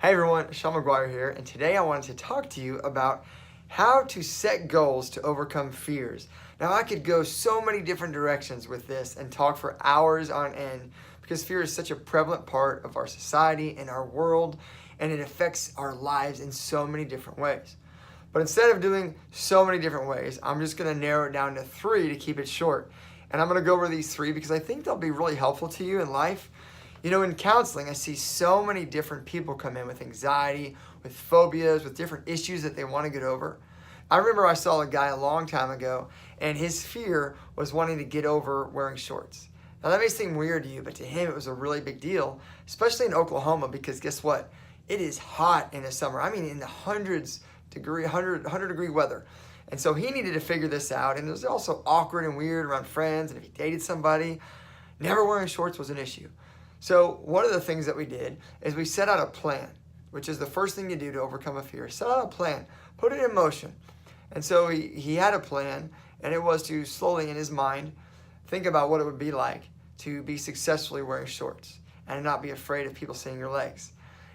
Hey everyone, Sean McGuire here, and today I wanted to talk to you about how to set goals to overcome fears. Now, I could go so many different directions with this and talk for hours on end because fear is such a prevalent part of our society and our world, and it affects our lives in so many different ways. But instead of doing so many different ways, I'm just going to narrow it down to 3 to keep it short. And I'm going to go over these 3 because I think they'll be really helpful to you in life. You know, in counseling, I see so many different people come in with anxiety, with phobias, with different issues that they want to get over. I remember I saw a guy a long time ago, and his fear was wanting to get over wearing shorts. Now, that may seem weird to you, but to him, it was a really big deal, especially in Oklahoma, because guess what? It is hot in the summer. I mean, in the 100 degree weather. And so he needed to figure this out, and it was also awkward and weird around friends, and if he dated somebody, never wearing shorts was an issue. So one of the things that we did is we set out a plan, which is the first thing you do to overcome a fear. Set out a plan, put it in motion. And so he had a plan, and it was to slowly in his mind think about what it would be like to be successfully wearing shorts and not be afraid of people seeing your legs.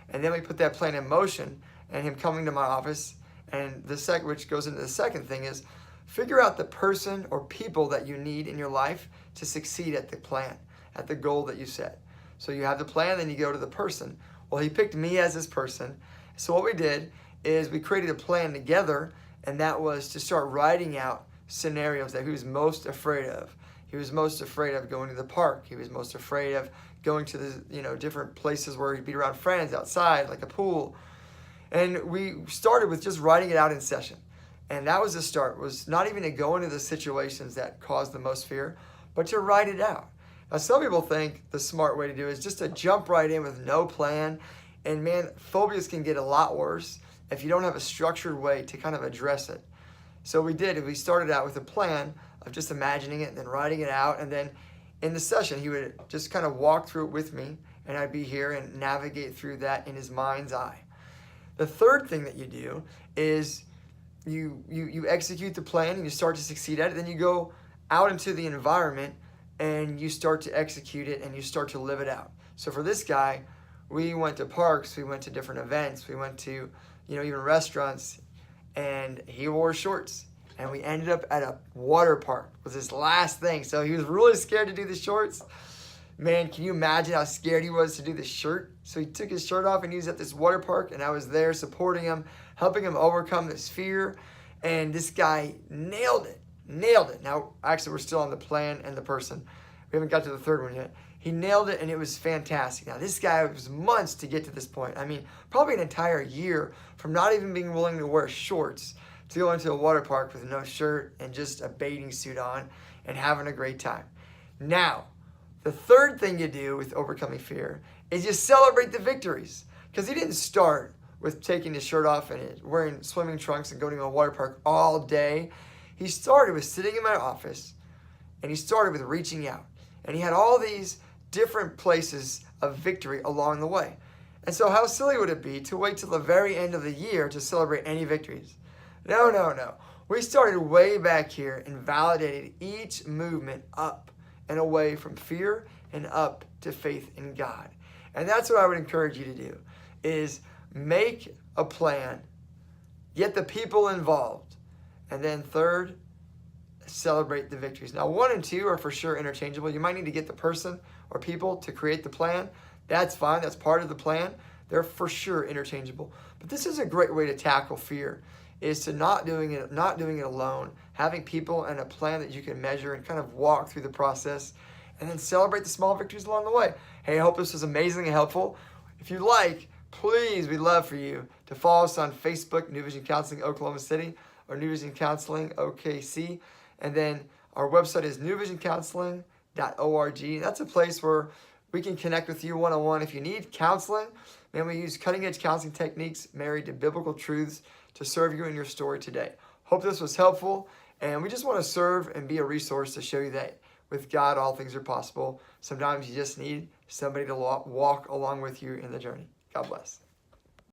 And then we put that plan in motion, and him coming to my office, and which goes into the second thing is figure out the person or people that you need in your life to succeed at the plan, at the goal that you set. So you have the plan, then you go to the person. Well, he picked me as his person. So what we did is we created a plan together, and that was to start writing out scenarios that he was most afraid of. He was most afraid of going to the park. He was most afraid of going to the different places where he'd be around friends outside, like a pool. And we started with just writing it out in session. And that was the start, was not even to go into the situations that caused the most fear, but to write it out. Now, some people think the smart way to do it is just to jump right in with no plan. And man, phobias can get a lot worse if you don't have a structured way to kind of address it. So we started out with a plan of just imagining it and then writing it out. And then in the session, he would just kind of walk through it with me, and I'd be here and navigate through that in his mind's eye. The third thing that you do is you execute the plan and you start to succeed at it. Then you go out into the environment and you start to execute it and you start to live it out. So for this guy, we went to parks, we went to different events, we went to, even restaurants, and he wore shorts. And we ended up at a water park was his last thing. So he was really scared to do the shorts. Man, can you imagine how scared he was to do the shirt? So he took his shirt off and he was at this water park, and I was there supporting him, helping him overcome this fear. And this guy nailed it. Now, actually, we're still on the plan and the person. We haven't got to the third one yet. He nailed it, and it was fantastic. Now, this guy was months to get to this point. I mean, probably an entire year from not even being willing to wear shorts to go into a water park with no shirt and just a bathing suit on and having a great time. Now, the third thing you do with overcoming fear is you celebrate the victories. Because he didn't start with taking his shirt off and wearing swimming trunks and going to a water park all day. He started with sitting in my office, and he started with reaching out. And he had all these different places of victory along the way. And so how silly would it be to wait till the very end of the year to celebrate any victories? No. We started way back here and validated each movement up and away from fear and up to faith in God. And that's what I would encourage you to do, is make a plan, get the people involved, and then third, celebrate the victories. Now, 1 and 2 are for sure interchangeable. You might need to get the person or people to create the plan. That's fine. That's part of the plan. They're for sure interchangeable. But this is a great way to tackle fear, is to not doing it alone, having people and a plan that you can measure and kind of walk through the process, and then celebrate the small victories along the way. Hey, I hope this was amazingly helpful. If you like, please, we'd love for you to follow us on Facebook, New Vision Counseling Oklahoma City, or New Vision Counseling OKC. And then our website is newvisioncounseling.org. That's a place where we can connect with you one-on-one. If you need counseling, man, we use cutting-edge counseling techniques married to biblical truths to serve you in your story today. Hope this was helpful, and we just want to serve and be a resource to show you that with God, all things are possible. Sometimes you just need somebody to walk along with you in the journey. God bless.